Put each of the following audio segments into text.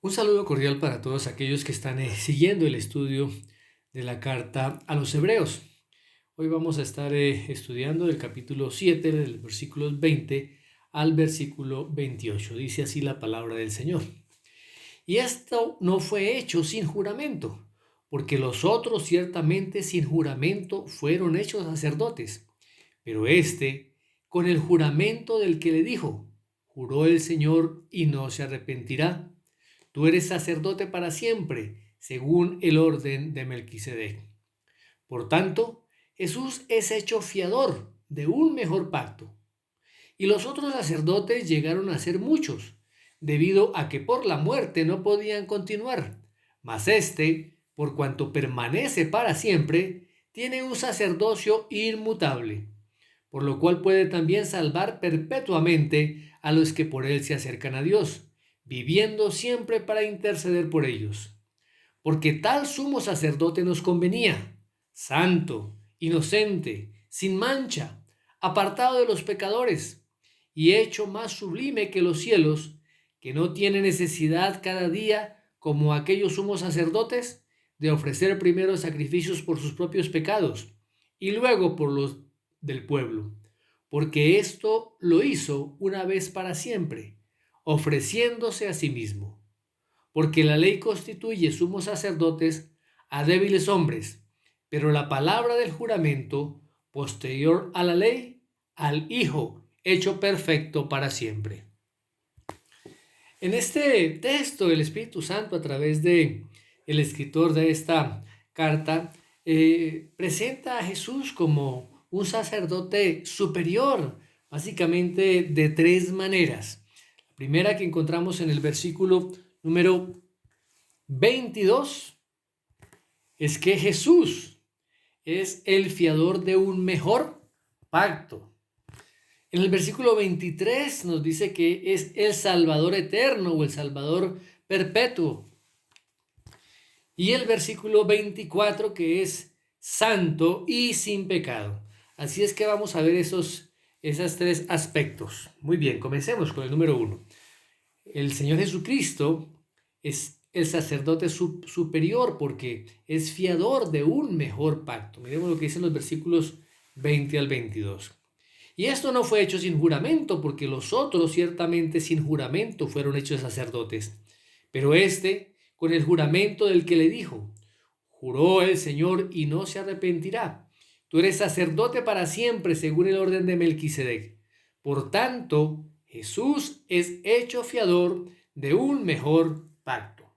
Un saludo cordial para todos aquellos que están siguiendo el estudio de la carta a los Hebreos. Hoy vamos a estar estudiando el capítulo 7, del versículo 20 al versículo 28. Dice así la palabra del Señor. Y esto no fue hecho sin juramento, porque los otros ciertamente sin juramento fueron hechos sacerdotes, pero este con el juramento del que le dijo, juró el Señor y no se arrepentirá. Tú eres sacerdote para siempre, según el orden de Melquisedec. Por tanto, Jesús es hecho fiador de un mejor pacto. Y los otros sacerdotes llegaron a ser muchos, debido a que por la muerte no podían continuar. Mas este, por cuanto permanece para siempre, tiene un sacerdocio inmutable, por lo cual puede también salvar perpetuamente a los que por él se acercan a Dios, viviendo siempre para interceder por ellos. Porque tal sumo sacerdote nos convenía, santo, inocente, sin mancha, apartado de los pecadores, y hecho más sublime que los cielos, que no tiene necesidad cada día, como aquellos sumos sacerdotes, de ofrecer primero sacrificios por sus propios pecados, y luego por los del pueblo, porque esto lo hizo una vez para siempre, ofreciéndose a sí mismo. Porque la ley constituye sumos sacerdotes a débiles hombres, pero la palabra del juramento, posterior a la ley, al Hijo, hecho perfecto para siempre. En este texto, el Espíritu Santo, a través de el escritor de esta carta, presenta a Jesús como un sacerdote superior, básicamente de tres maneras. La primera que encontramos en el versículo número 22 es que Jesús es el fiador de un mejor pacto. En el versículo 23 nos dice que es el Salvador eterno o el Salvador perpetuo. Y el versículo 24 que es santo y sin pecado. Así es que vamos a ver esos tres aspectos. Muy bien, comencemos con el número 1. El Señor Jesucristo es el sacerdote superior porque es fiador de un mejor pacto. Miremos lo que dicen los versículos 20 al 22. Y esto no fue hecho sin juramento, porque los otros ciertamente sin juramento fueron hechos sacerdotes. Pero este, con el juramento del que le dijo, juró el Señor y no se arrepentirá. Tú eres sacerdote para siempre, según el orden de Melquisedec. Por tanto, Jesús es hecho fiador de un mejor pacto.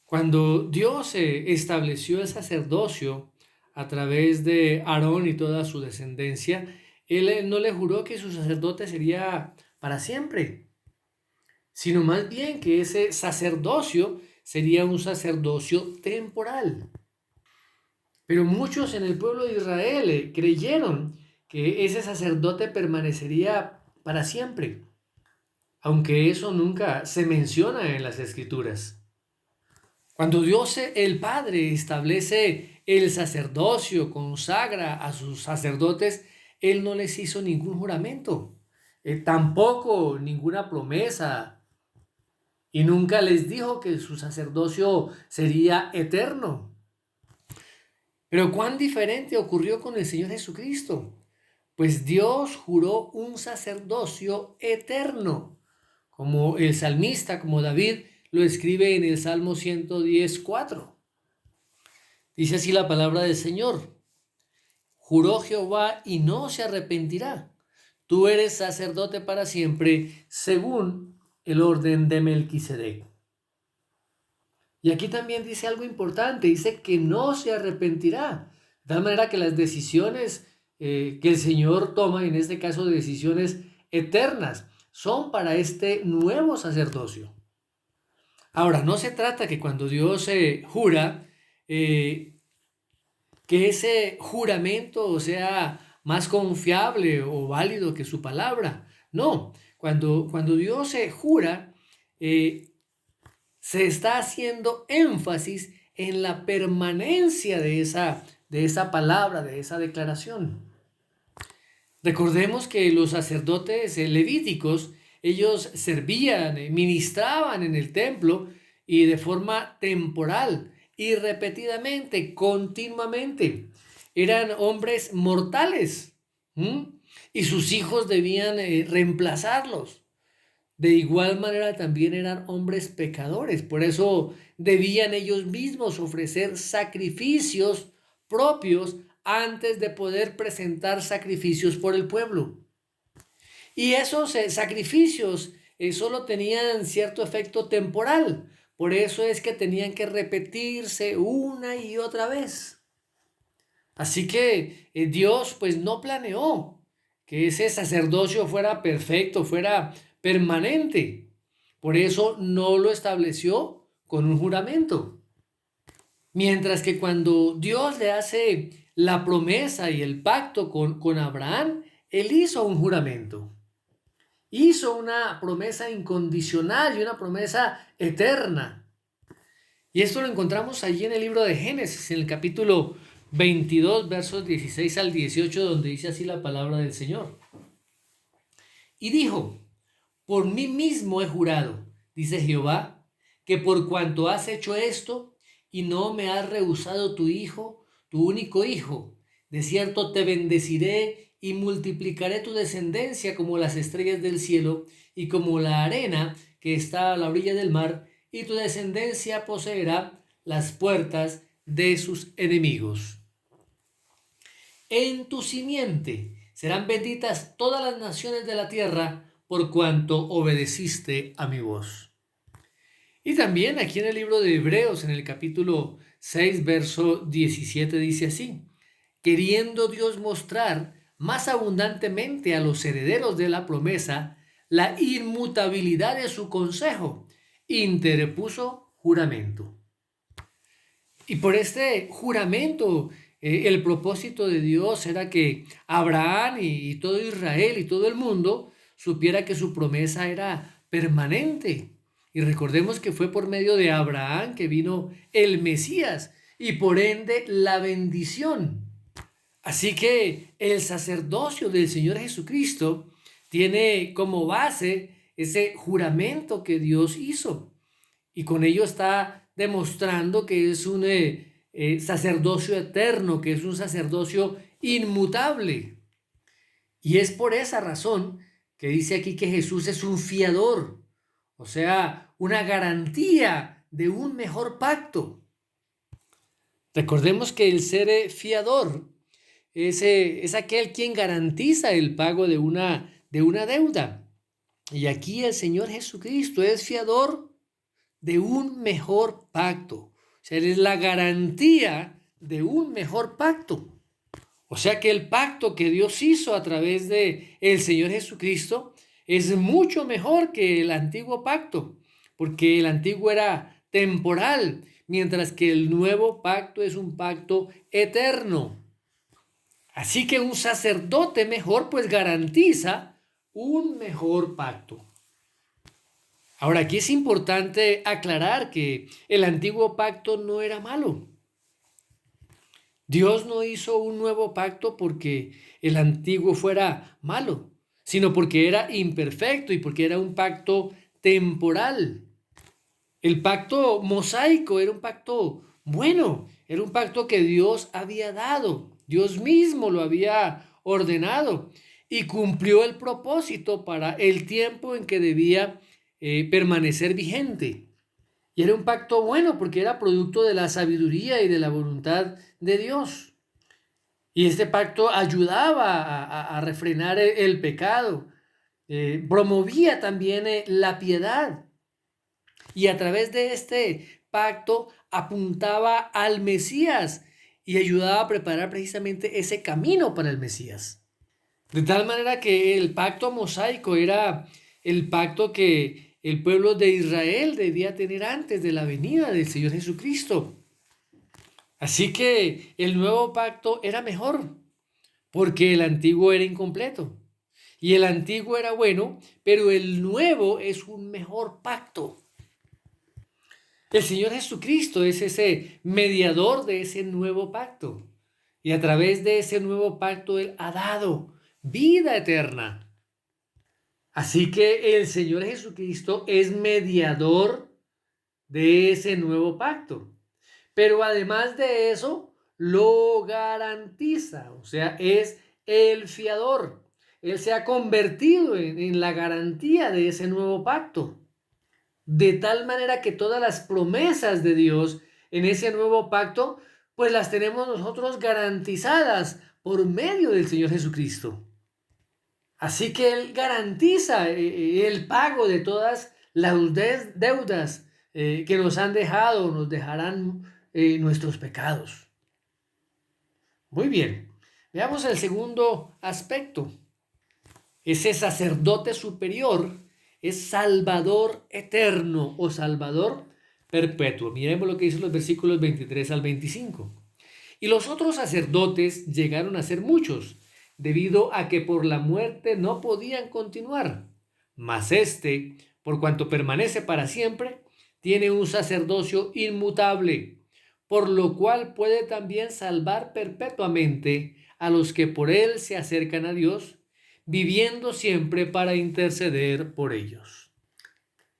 Cuando Dios estableció el sacerdocio a través de Aarón y toda su descendencia, Él no le juró que su sacerdote sería para siempre, sino más bien que ese sacerdocio sería un sacerdocio temporal. Pero muchos en el pueblo de Israel creyeron que ese sacerdote permanecería para siempre, aunque eso nunca se menciona en las Escrituras. Cuando Dios el Padre establece el sacerdocio, consagra a sus sacerdotes, Él no les hizo ningún juramento, tampoco ninguna promesa, y nunca les dijo que su sacerdocio sería eterno. Pero cuán diferente ocurrió con el Señor Jesucristo. Pues Dios juró un sacerdocio eterno, como el salmista, como David lo escribe en el Salmo 110:4. Dice así la palabra del Señor. Juró Jehová y no se arrepentirá. Tú eres sacerdote para siempre, según el orden de Melquisedec. Y aquí también dice algo importante, dice que no se arrepentirá. De tal manera que las decisiones que el Señor toma, en este caso decisiones eternas, son para este nuevo sacerdocio. Ahora, no se trata que cuando Dios jura, que ese juramento sea más confiable o válido que su palabra. No, cuando Dios se jura, se está haciendo énfasis en la permanencia de esa palabra, de esa declaración. Recordemos que los sacerdotes levíticos ellos servían, ministraban en el templo y de forma temporal y repetidamente, continuamente. Eran hombres mortales, ¿m? Y sus hijos debían reemplazarlos. De igual manera también eran hombres pecadores, por eso debían ellos mismos ofrecer sacrificios propios antes de poder presentar sacrificios por el pueblo. Y esos sacrificios solo tenían cierto efecto temporal, por eso es que tenían que repetirse una y otra vez. Así que Dios pues no planeó que ese sacerdocio fuera perfecto, fuera permanente. Por eso no lo estableció con un juramento. Mientras que cuando Dios le hace la promesa y el pacto con Abraham, él hizo un juramento. Hizo una promesa incondicional y una promesa eterna. Y esto lo encontramos allí en el libro de Génesis, en el capítulo 22, versos 16 al 18, donde dice así la palabra del Señor. Y dijo: por mí mismo he jurado, dice Jehová, que por cuanto has hecho esto y no me has rehusado tu hijo, tu único hijo, de cierto te bendeciré y multiplicaré tu descendencia como las estrellas del cielo y como la arena que está a la orilla del mar, y tu descendencia poseerá las puertas de sus enemigos. En tu simiente serán benditas todas las naciones de la tierra, por cuanto obedeciste a mi voz. Y también aquí en el libro de Hebreos, en el capítulo 6, verso 17, dice así: queriendo Dios mostrar más abundantemente a los herederos de la promesa la inmutabilidad de su consejo, interpuso juramento. Y por este juramento, el propósito de Dios era que Abraham y todo Israel y todo el mundo supiera que su promesa era permanente. Y recordemos que fue por medio de Abraham que vino el Mesías y por ende la bendición. Así que el sacerdocio del Señor Jesucristo tiene como base ese juramento que Dios hizo. Y con ello está demostrando que es un sacerdocio eterno, que es un sacerdocio inmutable. Y es por esa razón que dice aquí que Jesús es un fiador, o sea, una garantía de un mejor pacto. Recordemos que el ser fiador es aquel quien garantiza el pago de una deuda. Y aquí el Señor Jesucristo es fiador de un mejor pacto. O sea, Él es la garantía de un mejor pacto. O sea que el pacto que Dios hizo a través de el Señor Jesucristo es mucho mejor que el antiguo pacto, porque el antiguo era temporal, mientras que el nuevo pacto es un pacto eterno. Así que un sacerdote mejor pues garantiza un mejor pacto. Ahora, aquí es importante aclarar que el antiguo pacto no era malo. Dios no hizo un nuevo pacto porque el antiguo fuera malo, sino porque era imperfecto y porque era un pacto temporal. El pacto mosaico era un pacto bueno, era un pacto que Dios había dado, Dios mismo lo había ordenado y cumplió el propósito para el tiempo en que debía permanecer vigente. Y era un pacto bueno porque era producto de la sabiduría y de la voluntad de Dios. Y este pacto ayudaba a refrenar el pecado, promovía también la piedad. Y a través de este pacto apuntaba al Mesías y ayudaba a preparar precisamente ese camino para el Mesías. De tal manera que el pacto mosaico era el pacto que el pueblo de Israel debía tener antes de la venida del Señor Jesucristo. Así que el nuevo pacto era mejor, porque el antiguo era incompleto. Y el antiguo era bueno, pero el nuevo es un mejor pacto. El Señor Jesucristo es ese mediador de ese nuevo pacto. Y a través de ese nuevo pacto Él ha dado vida eterna. Así que el Señor Jesucristo es mediador de ese nuevo pacto. Pero además de eso, lo garantiza, o sea, es el fiador. Él se ha convertido en la garantía de ese nuevo pacto. De tal manera que todas las promesas de Dios en ese nuevo pacto, pues las tenemos nosotros garantizadas por medio del Señor Jesucristo. Así que Él garantiza el pago de todas las deudas que nos han dejado, nos dejarán nuestros pecados. Muy bien, veamos el segundo aspecto. Ese sacerdote superior es Salvador eterno o Salvador perpetuo. Miremos lo que dicen los versículos 23 al 25. Y los otros sacerdotes llegaron a ser muchos, debido a que por la muerte no podían continuar. Mas este, por cuanto permanece para siempre, tiene un sacerdocio inmutable, por lo cual puede también salvar perpetuamente a los que por él se acercan a Dios, viviendo siempre para interceder por ellos.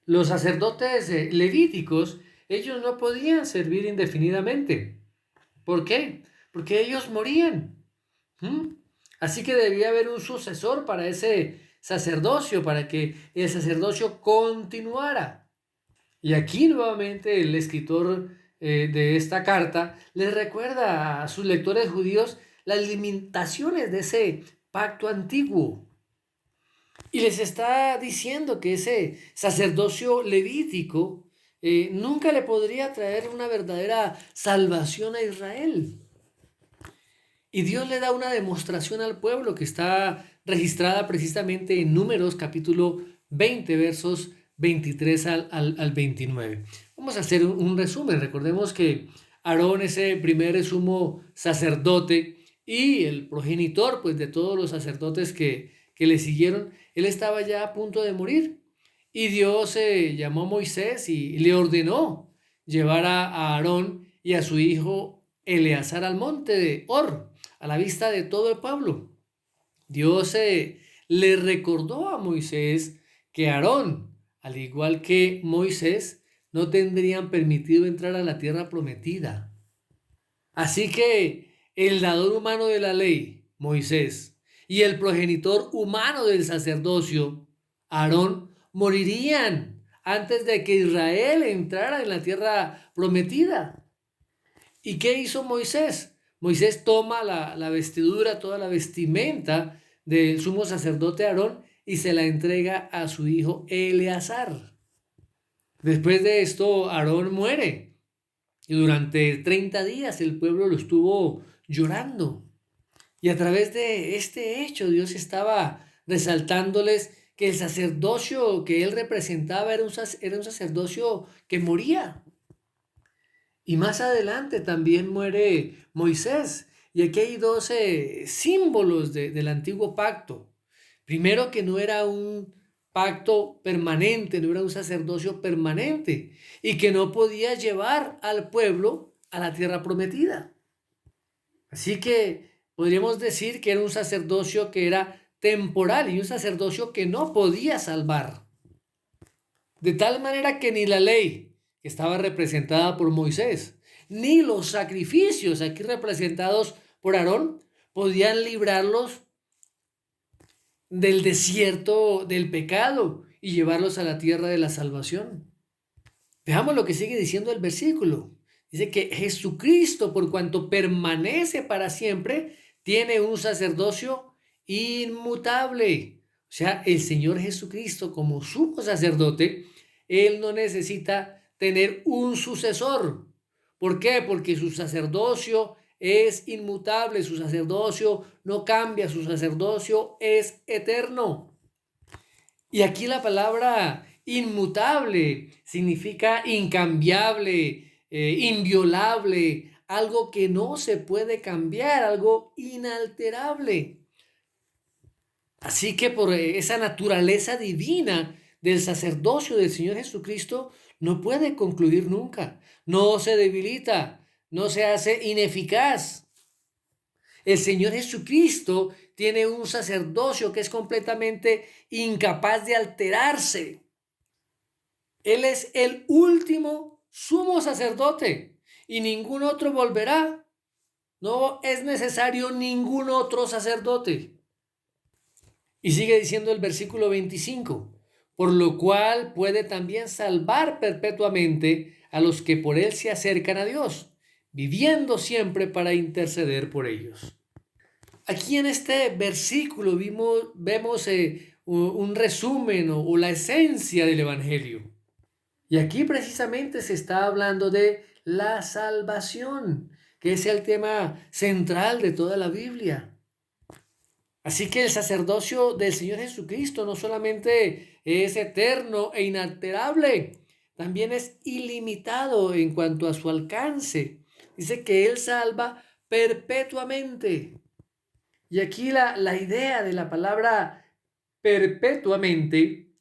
Los sacerdotes levíticos, ellos no podían servir indefinidamente. ¿Por qué? Porque ellos morían. Así que debía haber un sucesor para ese sacerdocio, para que el sacerdocio continuara. Y aquí nuevamente el escritor de esta carta les recuerda a sus lectores judíos las limitaciones de ese pacto antiguo. Y les está diciendo que ese sacerdocio levítico nunca le podría traer una verdadera salvación a Israel. Y Dios le da una demostración al pueblo que está registrada precisamente en Números capítulo 20, versos 23 al 29. Vamos a hacer un resumen. Recordemos que Aarón es el primer sumo sacerdote y el progenitor pues, de todos los sacerdotes que le siguieron. Él estaba ya a punto de morir y Dios llamó a Moisés y le ordenó llevar a Aarón y a su hijo Eleazar al monte de Hor, a la vista de todo el pueblo. Dios le recordó a Moisés que Aarón, al igual que Moisés, no tendrían permitido entrar a la tierra prometida. Así que el dador humano de la ley, Moisés, y el progenitor humano del sacerdocio, Aarón, morirían antes de que Israel entrara en la tierra prometida. ¿Y qué hizo Moisés? Moisés toma la vestidura, toda la vestimenta del sumo sacerdote Aarón y se la entrega a su hijo Eleazar. Después de esto, Aarón muere y durante 30 días el pueblo lo estuvo llorando. Y a través de este hecho, Dios estaba resaltándoles que el sacerdocio que él representaba era un sacerdocio que moría. Y más adelante también muere Moisés. Y aquí hay 12 símbolos del antiguo pacto. Primero, que no era un pacto permanente, no era un sacerdocio permanente y que no podía llevar al pueblo a la tierra prometida. Así que podríamos decir que era un sacerdocio que era temporal y un sacerdocio que no podía salvar. De tal manera que ni la ley, que estaba representada por Moisés, ni los sacrificios aquí representados por Aarón, podían librarlos del desierto del pecado y llevarlos a la tierra de la salvación. Veamos lo que sigue diciendo el versículo. Dice que Jesucristo, por cuanto permanece para siempre, tiene un sacerdocio inmutable. O sea, el Señor Jesucristo como sumo sacerdote, Él no necesita tener un sucesor. ¿Por qué? Porque su sacerdocio es inmutable, su sacerdocio no cambia, su sacerdocio es eterno. Y aquí la palabra inmutable significa incambiable, inviolable, algo que no se puede cambiar, algo inalterable. Así que por esa naturaleza divina del sacerdocio del Señor Jesucristo no puede concluir nunca, no se debilita, no se hace ineficaz. El Señor Jesucristo tiene un sacerdocio que es completamente incapaz de alterarse. Él es el último sumo sacerdote y ningún otro volverá. No es necesario ningún otro sacerdote. Y sigue diciendo el versículo 25, por lo cual puede también salvar perpetuamente a los que por él se acercan a Dios, viviendo siempre para interceder por ellos. Aquí en este versículo vemos un resumen o la esencia del Evangelio. Y aquí precisamente se está hablando de la salvación, que es el tema central de toda la Biblia. Así que el sacerdocio del Señor Jesucristo no solamente es eterno e inalterable, también es ilimitado en cuanto a su alcance. Dice que Él salva perpetuamente. Y aquí la idea de la palabra perpetuamente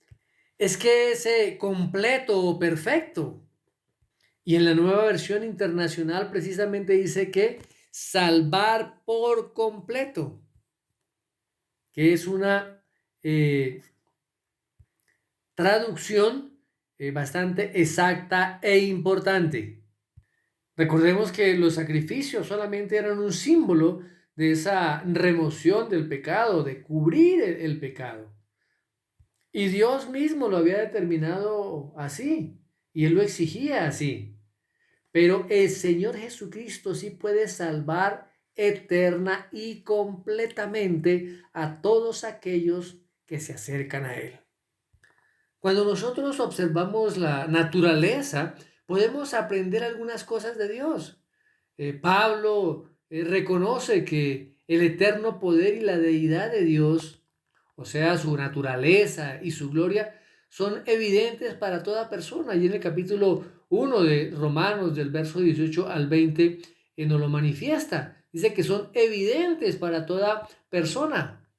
es que es completo o perfecto. Y en la nueva versión internacional precisamente dice que salvar por completo, que es una traducción bastante exacta e importante. Recordemos que los sacrificios solamente eran un símbolo de esa remoción del pecado, de cubrir el pecado. Y Dios mismo lo había determinado así, y Él lo exigía así. Pero el Señor Jesucristo sí puede salvar eterna y completamente a todos aquellos que se acercan a Él. Cuando nosotros observamos la naturaleza, podemos aprender algunas cosas de Dios. Pablo reconoce que el eterno poder y la deidad de Dios, o sea, su naturaleza y su gloria, son evidentes para toda persona. Y en el capítulo 1 de Romanos, del verso 18 al 20, nos lo manifiesta. Dice que son evidentes para toda persona.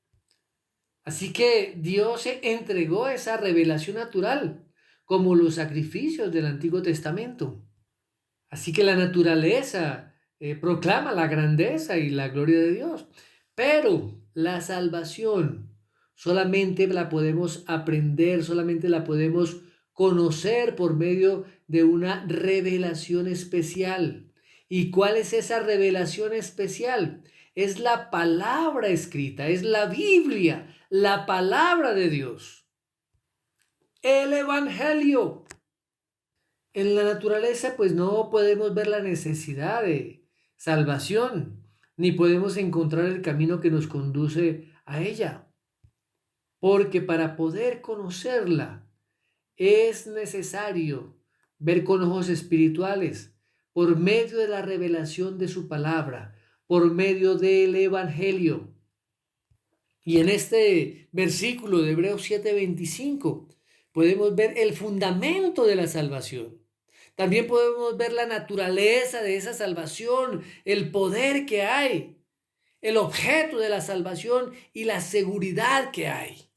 Así que Dios entregó esa revelación natural, como los sacrificios del Antiguo Testamento. Así que la naturaleza proclama la grandeza y la gloria de Dios. Pero la salvación solamente la podemos aprender, solamente la podemos conocer por medio de una revelación especial. ¿Y cuál es esa revelación especial? Es la palabra escrita, es la Biblia, la palabra de Dios, el Evangelio. En la naturaleza, pues no podemos ver la necesidad de salvación, ni podemos encontrar el camino que nos conduce a ella, porque para poder conocerla es necesario ver con ojos espirituales, por medio de la revelación de su palabra, por medio del Evangelio. Y en este versículo de Hebreos 7:25 podemos ver el fundamento de la salvación. También podemos ver la naturaleza de esa salvación, el poder que hay, el objeto de la salvación y la seguridad que hay.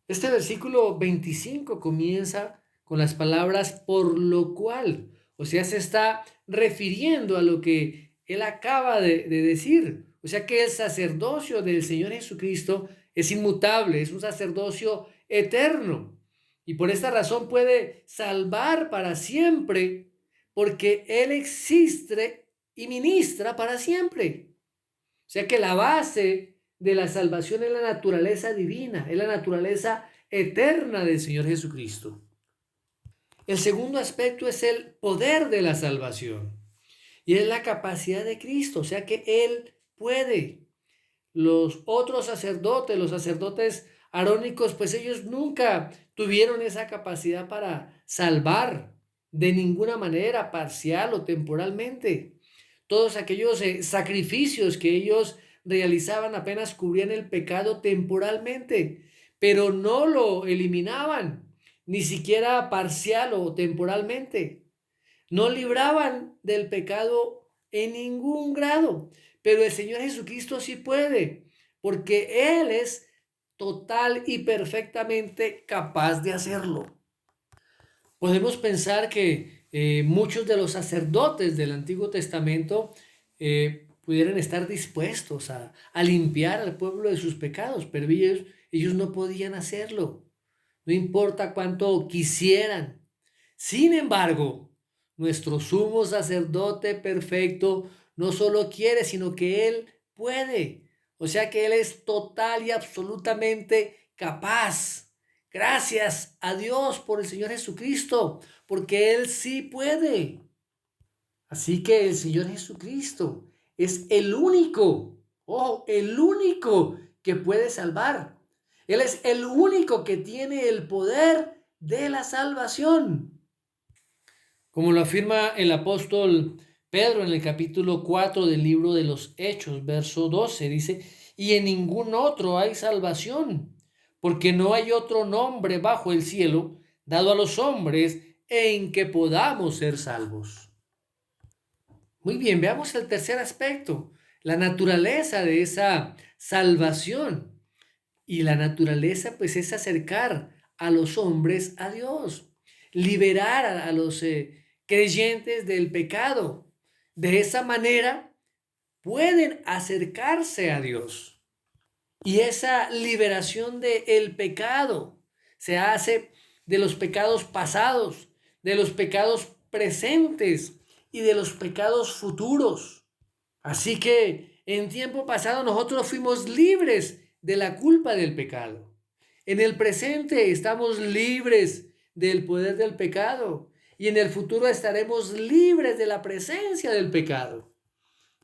Este versículo 25 comienza con las palabras por lo cual, o sea, se está refiriendo a lo que él acaba de decir. O sea que el sacerdocio del Señor Jesucristo es inmutable, es un sacerdocio eterno. Y por esta razón puede salvar para siempre, porque Él existe y ministra para siempre. O sea que la base de la salvación es la naturaleza divina, es la naturaleza eterna del Señor Jesucristo. El segundo aspecto es el poder de la salvación y es la capacidad de Cristo, o sea que Él puede. Los otros sacerdotes, los sacerdotes arónicos, pues ellos nunca tuvieron esa capacidad para salvar de ninguna manera, parcial o temporalmente. Todos aquellos sacrificios que ellos realizaban apenas cubrían el pecado temporalmente, pero no lo eliminaban, ni siquiera parcial o temporalmente. No libraban del pecado en ningún grado, pero el Señor Jesucristo sí puede, porque Él es total y perfectamente capaz de hacerlo. Podemos pensar que muchos de los sacerdotes del Antiguo Testamento pudieran estar dispuestos a limpiar al pueblo de sus pecados, pero ellos no podían hacerlo, no importa cuánto quisieran. Sin embargo, nuestro sumo sacerdote perfecto no solo quiere, sino que Él puede. O sea que Él es total y absolutamente capaz. Gracias a Dios por el Señor Jesucristo, porque Él sí puede. Así que el Señor Jesucristo es el único, el único que puede salvar. Él es el único que tiene el poder de la salvación. Como lo afirma el apóstol Pedro en el capítulo 4 del libro de los Hechos, verso 12, dice, y en ningún otro hay salvación, porque no hay otro nombre bajo el cielo dado a los hombres en que podamos ser salvos. Muy bien, veamos el tercer aspecto, la naturaleza de esa salvación. Y la naturaleza pues es acercar a los hombres a Dios, liberar a los creyentes del pecado. De esa manera pueden acercarse a Dios. Y esa liberación del pecado se hace de los pecados pasados, de los pecados presentes y de los pecados futuros. Así que en tiempo pasado nosotros fuimos libres de la culpa del pecado. En el presente estamos libres del poder del pecado y en el futuro estaremos libres de la presencia del pecado.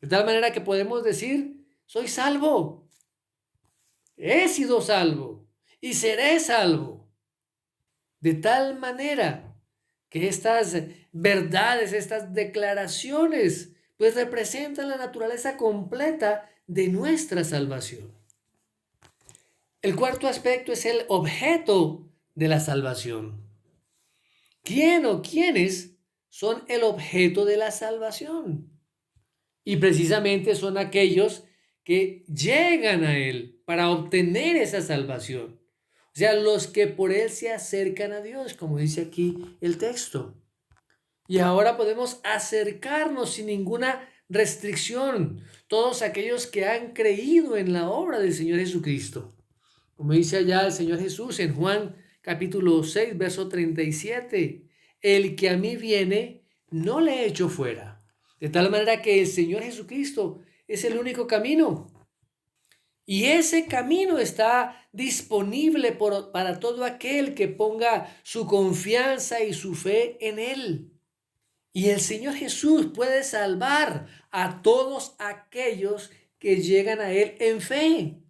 De tal manera que podemos decir, soy salvo, he sido salvo y seré salvo. De tal manera que estas verdades, estas declaraciones, pues representan la naturaleza completa de nuestra salvación. El cuarto aspecto es el objeto de la salvación. ¿Quién o quiénes son el objeto de la salvación? Y precisamente son aquellos que llegan a Él para obtener esa salvación. O sea, los que por Él se acercan a Dios, como dice aquí el texto. Y ahora podemos acercarnos sin ninguna restricción, todos aquellos que han creído en la obra del Señor Jesucristo. Como dice allá el Señor Jesús en Juan capítulo 6, verso 37, el que a mí viene, no le echo fuera. De tal manera que el Señor Jesucristo es el único camino. Y ese camino está disponible para todo aquel que ponga su confianza y su fe en Él. Y el Señor Jesús puede salvar a todos aquellos que llegan a Él en fe.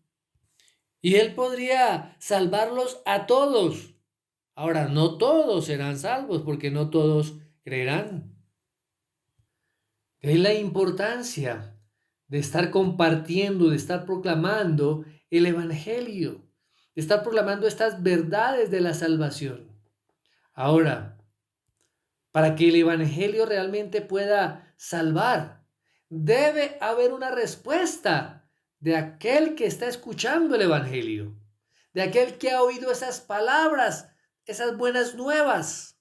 Y Él podría salvarlos a todos. Ahora, no todos serán salvos porque no todos creerán. Es la importancia de estar compartiendo, de estar proclamando el Evangelio, de estar proclamando estas verdades de la salvación. Ahora, para que el Evangelio realmente pueda salvar, debe haber una respuesta de aquel que está escuchando el Evangelio, de aquel que ha oído esas palabras, esas buenas nuevas.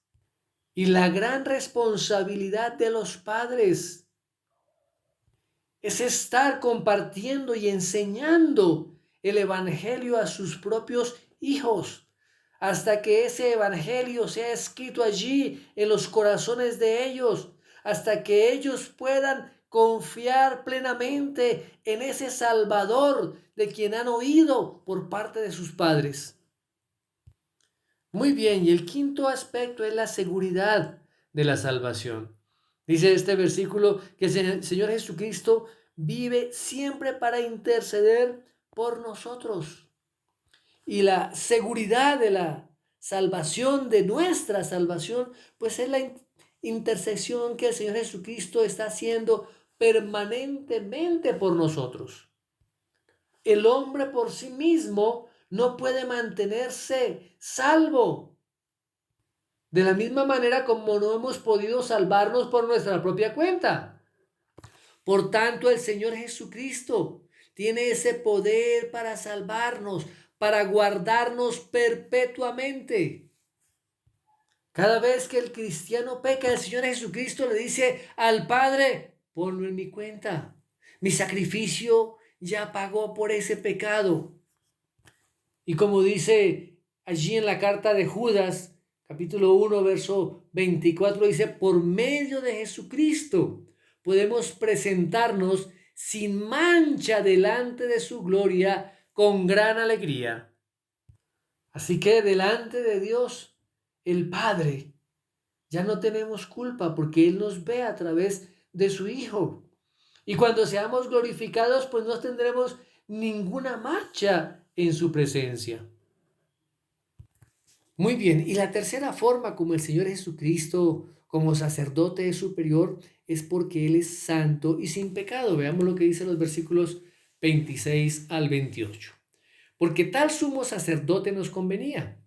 Y la gran responsabilidad de los padres es estar compartiendo y enseñando el Evangelio a sus propios hijos, hasta que ese Evangelio sea escrito allí en los corazones de ellos, hasta que ellos puedan confiar plenamente en ese Salvador de quien han oído por parte de sus padres. Muy bien, y el quinto aspecto es la seguridad de la salvación. Dice este versículo que el Señor Jesucristo vive siempre para interceder por nosotros. Y la seguridad de la salvación, de nuestra salvación, pues es la intercesión que el Señor Jesucristo está haciendo permanentemente por nosotros. El hombre por sí mismo no puede mantenerse salvo. De la misma manera como no hemos podido salvarnos por nuestra propia cuenta. Por tanto, el Señor Jesucristo tiene ese poder para salvarnos, para guardarnos perpetuamente. Cada vez que el cristiano peca, el Señor Jesucristo le dice al Padre, ponlo en mi cuenta. Mi sacrificio ya pagó por ese pecado. Y como dice allí en la carta de Judas, capítulo 1, verso 24, dice, por medio de Jesucristo podemos presentarnos sin mancha delante de su gloria con gran alegría. Así que delante de Dios, el Padre, ya no tenemos culpa porque Él nos ve a través de su Hijo. Y cuando seamos glorificados, pues no tendremos ninguna mancha en su presencia. Muy bien, y la tercera forma como el Señor Jesucristo, como sacerdote es superior, es porque Él es santo y sin pecado. Veamos lo que dicen los versículos 26 al 28. Porque tal sumo sacerdote nos convenía,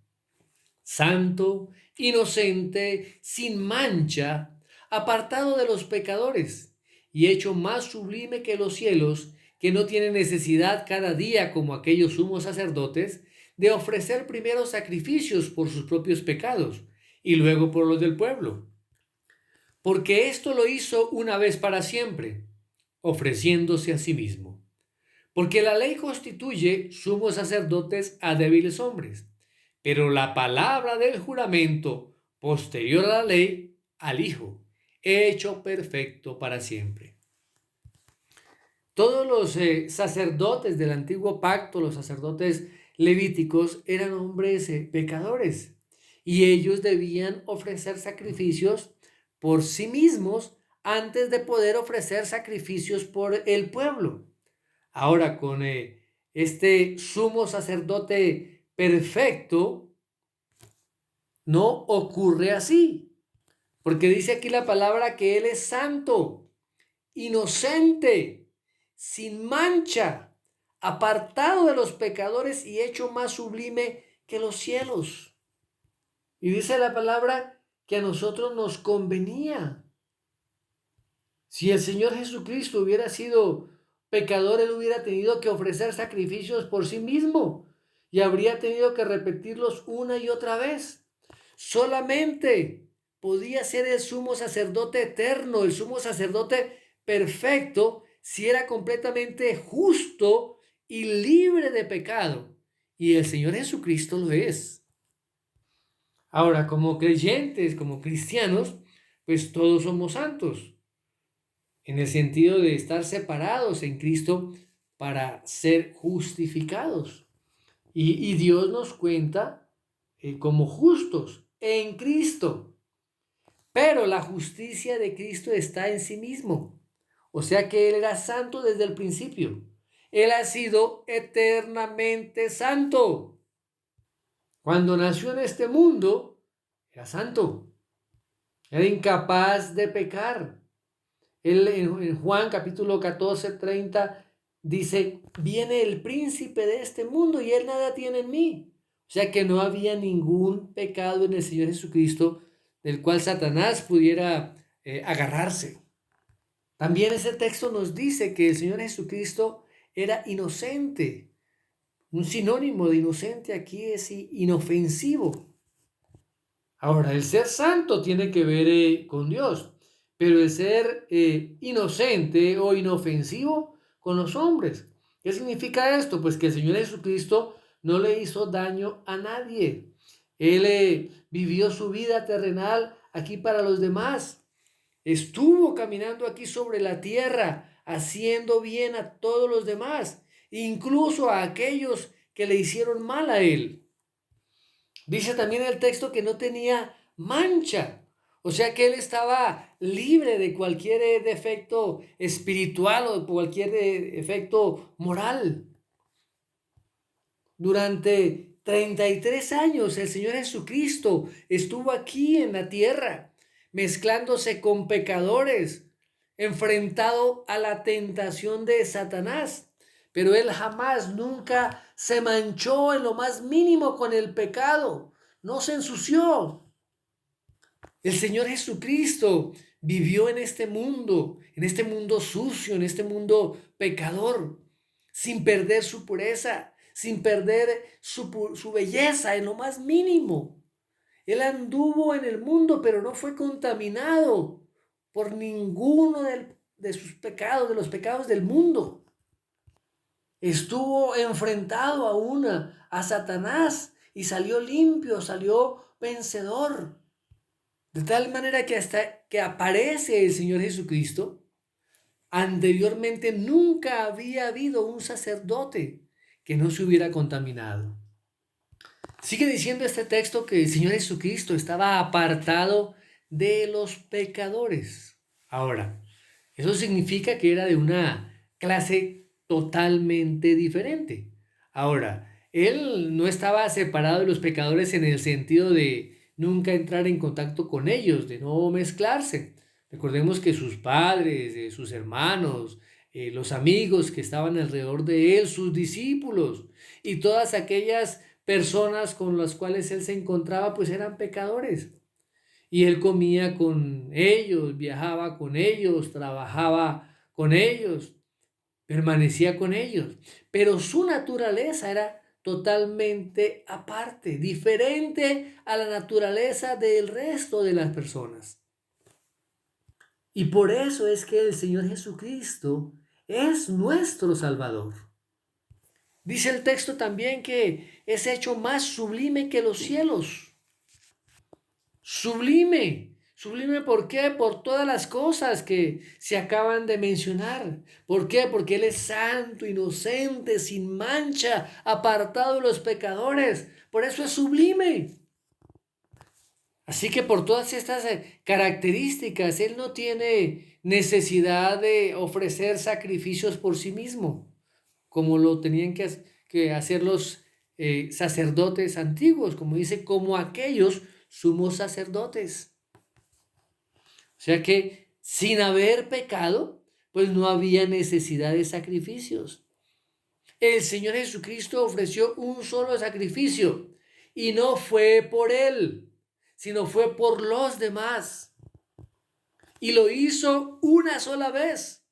santo, inocente, sin mancha, apartado de los pecadores y hecho más sublime que los cielos, que no tiene necesidad cada día como aquellos sumos sacerdotes de ofrecer primero sacrificios por sus propios pecados y luego por los del pueblo. Porque esto lo hizo una vez para siempre, ofreciéndose a sí mismo. Porque la ley constituye sumos sacerdotes a débiles hombres, pero la palabra del juramento posterior a la ley, al Hijo, hecho perfecto para siempre. Todos los sacerdotes del antiguo pacto, los sacerdotes levíticos, eran hombres pecadores y ellos debían ofrecer sacrificios por sí mismos antes de poder ofrecer sacrificios por el pueblo. Ahora, con este sumo sacerdote perfecto, no ocurre así, porque dice aquí la palabra que Él es santo, inocente, sin mancha, apartado de los pecadores y hecho más sublime que los cielos. Y dice la palabra que a nosotros nos convenía. Si el Señor Jesucristo hubiera sido pecador, Él hubiera tenido que ofrecer sacrificios por sí mismo y habría tenido que repetirlos una y otra vez. Solamente podía ser el sumo sacerdote eterno, el sumo sacerdote perfecto, si era completamente justo y libre de pecado. Y el Señor Jesucristo lo es. Ahora, como creyentes, como cristianos, pues todos somos santos, en el sentido de estar separados en Cristo para ser justificados. Y Dios nos cuenta como justos en Cristo. Pero la justicia de Cristo está en sí mismo. O sea que Él era santo desde el principio. Él ha sido eternamente santo. Cuando nació en este mundo, era santo. Era incapaz de pecar. Él en Juan capítulo 14, 30 dice, viene el príncipe de este mundo y él nada tiene en mí. O sea que no había ningún pecado en el Señor Jesucristo del cual Satanás pudiera agarrarse. También ese texto nos dice que el Señor Jesucristo era inocente. Un sinónimo de inocente aquí es inofensivo. Ahora, el ser santo tiene que ver con Dios, pero el ser inocente o inofensivo con los hombres. ¿Qué significa esto? Pues que el Señor Jesucristo no le hizo daño a nadie. Él vivió su vida terrenal aquí para los demás. Estuvo caminando aquí sobre la tierra, haciendo bien a todos los demás, incluso a aquellos que le hicieron mal a él. Dice también el texto que no tenía mancha, o sea que él estaba libre de cualquier defecto espiritual o de cualquier defecto moral. Durante 33 años el Señor Jesucristo estuvo aquí en la tierra, mezclándose con pecadores, enfrentado a la tentación de Satanás. Pero él jamás, nunca se manchó en lo más mínimo con el pecado. No se ensució. El Señor Jesucristo vivió en este mundo sucio, en este mundo pecador, sin perder su pureza, sin perder su belleza en lo más mínimo. Él anduvo en el mundo, pero no fue contaminado por ninguno de sus pecados, de los pecados del mundo. Estuvo enfrentado a Satanás y salió limpio, salió vencedor. De tal manera que hasta que aparece el Señor Jesucristo, anteriormente nunca había habido un sacerdote que no se hubiera contaminado. Sigue diciendo este texto que el Señor Jesucristo estaba apartado de los pecadores. Ahora, eso significa que era de una clase totalmente diferente. Ahora, él no estaba separado de los pecadores en el sentido de nunca entrar en contacto con ellos, de no mezclarse. Recordemos que sus padres, sus hermanos, los amigos que estaban alrededor de él, sus discípulos y todas aquellas personas con las cuales él se encontraba, pues eran pecadores. Y él comía con ellos, viajaba con ellos, trabajaba con ellos, permanecía con ellos. Pero su naturaleza era totalmente aparte, diferente a la naturaleza del resto de las personas. Y por eso es que el Señor Jesucristo es nuestro Salvador. Dice el texto también que es hecho más sublime que los cielos. Sublime. Sublime, ¿por qué? Por todas las cosas que se acaban de mencionar. ¿Por qué? Porque Él es santo, inocente, sin mancha, apartado de los pecadores. Por eso es sublime. Así que por todas estas características, Él no tiene necesidad de ofrecer sacrificios por sí mismo, como lo tenían que hacer los sacerdotes antiguos, como dice, como aquellos sumos sacerdotes. O sea que sin haber pecado, pues no había necesidad de sacrificios. El Señor Jesucristo ofreció un solo sacrificio y no fue por Él, sino fue por los demás. Y lo hizo una sola vez.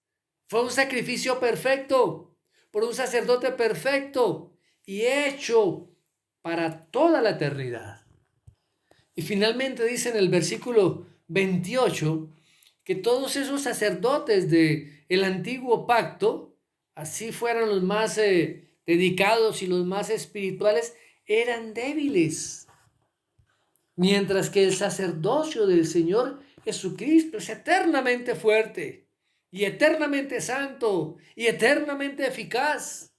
Fue un sacrificio perfecto, por un sacerdote perfecto y hecho para toda la eternidad. Y finalmente dice en el versículo 28 que todos esos sacerdotes del antiguo pacto, así fueran los más dedicados y los más espirituales, eran débiles. Mientras que el sacerdocio del Señor Jesucristo es eternamente fuerte y eternamente santo y eternamente eficaz.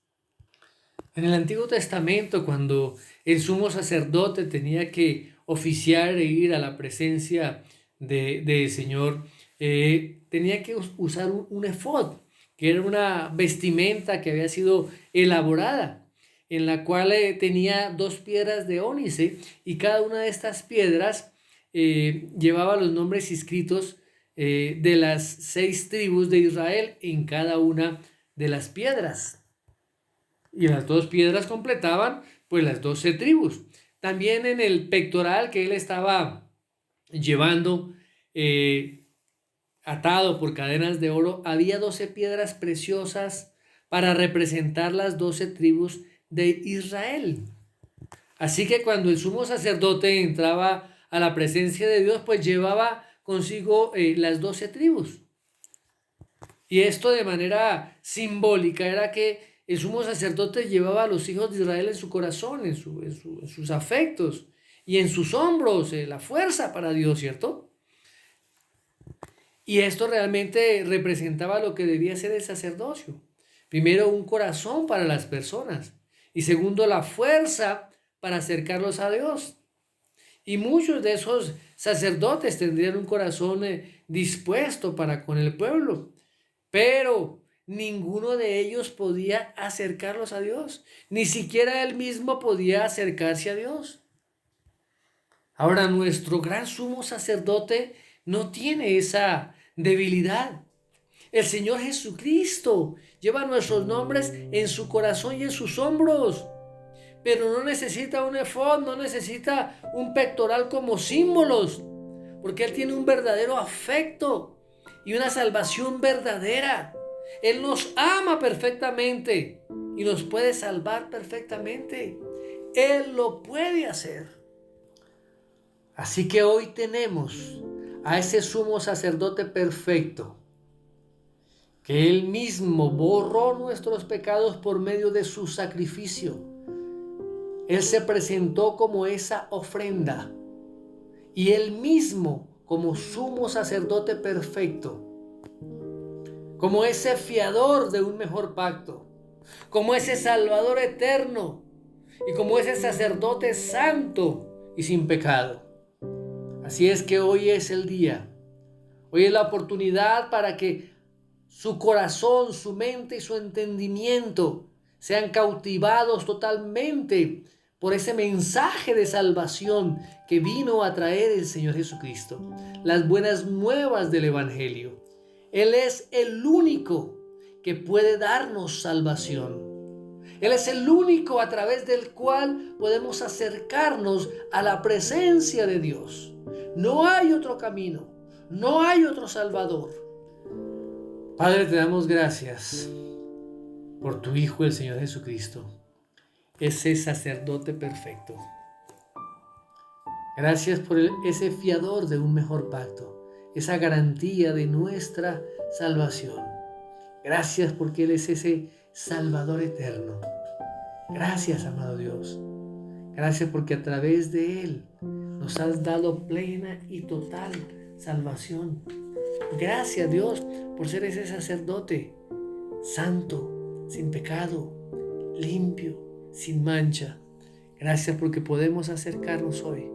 En el Antiguo Testamento, cuando el sumo sacerdote tenía que oficiar e ir a la presencia del Señor, tenía que usar un efod, que era una vestimenta que había sido elaborada, en la cual tenía 2 piedras de ónice y cada una de estas piedras llevaba los nombres inscritos de las 6 tribus de Israel en cada una de las piedras. Y las 2 piedras completaban pues las 12 tribus. También en el pectoral que él estaba llevando atado por cadenas de oro, había 12 piedras preciosas para representar las 12 tribus de Israel. Así que cuando el sumo sacerdote entraba a la presencia de Dios, pues llevaba consigo las 12 tribus. Y esto de manera simbólica era que el sumo sacerdote llevaba a los hijos de Israel en su corazón, en sus afectos y en sus hombros, la fuerza para Dios, ¿cierto? Y esto realmente representaba lo que debía ser el sacerdocio. Primero, un corazón para las personas. Y segundo, la fuerza para acercarlos a Dios. Y muchos de esos sacerdotes tendrían un corazón dispuesto para con el pueblo. Pero ninguno de ellos podía acercarlos a Dios. Ni siquiera él mismo podía acercarse a Dios. Ahora, nuestro gran sumo sacerdote no tiene esa debilidad. El Señor Jesucristo lleva nuestros nombres en su corazón y en sus hombros. Pero no necesita un efod, no necesita un pectoral como símbolos. Porque Él tiene un verdadero afecto y una salvación verdadera. Él nos ama perfectamente y nos puede salvar perfectamente. Él lo puede hacer. Así que hoy tenemos a ese sumo sacerdote perfecto que Él mismo borró nuestros pecados por medio de su sacrificio. Él se presentó como esa ofrenda y Él mismo como sumo sacerdote perfecto, como ese fiador de un mejor pacto, como ese Salvador eterno y como ese sacerdote santo y sin pecado. Así es que hoy es el día, hoy es la oportunidad para que su corazón, su mente y su entendimiento sean cautivados totalmente por ese mensaje de salvación que vino a traer el Señor Jesucristo, las buenas nuevas del Evangelio. Él es el único que puede darnos salvación. Él es el único a través del cual podemos acercarnos a la presencia de Dios. No hay otro camino, no hay otro Salvador. Padre, te damos gracias por tu Hijo, el Señor Jesucristo, ese sacerdote perfecto. Gracias por ese fiador de un mejor pacto, esa garantía de nuestra salvación. Gracias porque Él es ese Salvador eterno. Gracias, amado Dios. Gracias porque a través de Él nos has dado plena y total salvación. Gracias, Dios, por ser ese sacerdote santo, sin pecado, limpio, sin mancha. Gracias porque podemos acercarnos hoy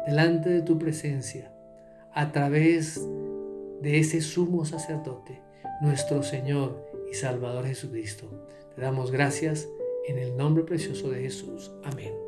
delante de tu presencia a través de ese sumo sacerdote, nuestro Señor y Salvador Jesucristo. Te damos gracias en el nombre precioso de Jesús. Amén.